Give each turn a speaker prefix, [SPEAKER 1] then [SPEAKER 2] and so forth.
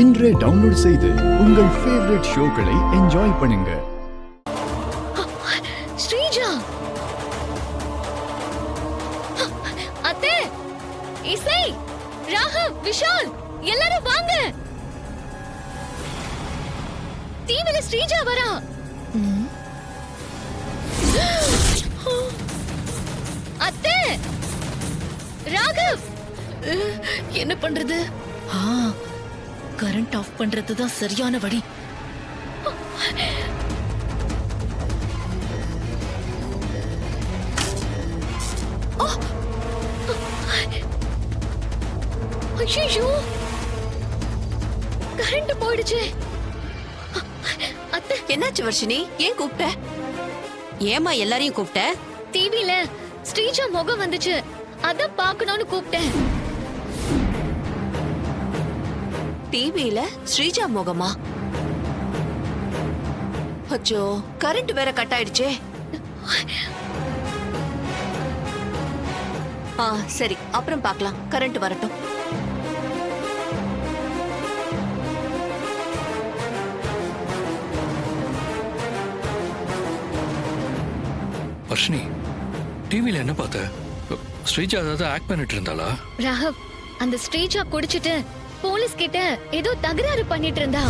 [SPEAKER 1] இன்றே டவுன்லோட் செய்து உங்கள் ஃபேவரட் ஷோக்களை என்ஜாய் பண்ணுங்க.
[SPEAKER 2] ஸ்ரீஜா, அத்தை, இசை, ராகவ், விஷால் எல்லாரும் வாங்க. டிவில ஸ்ரீஜா வரா. அத்தை, ராகவ்,
[SPEAKER 3] என்ன பண்றது? கரண்ட் ஆஃப் பண்றதுதான் சரியான வழி.
[SPEAKER 2] ஐயோ, கரண்ட் போயிடுச்சு. அத்தை,
[SPEAKER 4] என்னாச்சு வர்ஷினி? ஏன் கூப்பிட்ட? ஏமா எல்லாரையும் கூப்பிட்ட?
[SPEAKER 2] டிவில ஸ்ரீஜா முகம் வந்துச்சு, அத பாக்கணும்னு கூப்பிட்டேன்.
[SPEAKER 4] டிவில ஸ்ரீஜா முகமா? அச்சோ, கரண்ட் வேற கட் ஆயிடுச்சே. சரி, அப்புறம் பார்க்கலாம். கரண்ட் வரட்டும்.
[SPEAKER 5] வர்ஷினி, டிவில என்ன பார்த்த? ஸ்ரீஜா ஏதாவது ஆக்ட் பண்ணிட்டு இருந்தாளா?
[SPEAKER 2] ராகவ், அந்த ஸ்ரீஜா குடிச்சிட்டு போலீஸ் கிட்ட ஏதோ தகராறு பண்ணிட்டு இருந்தா.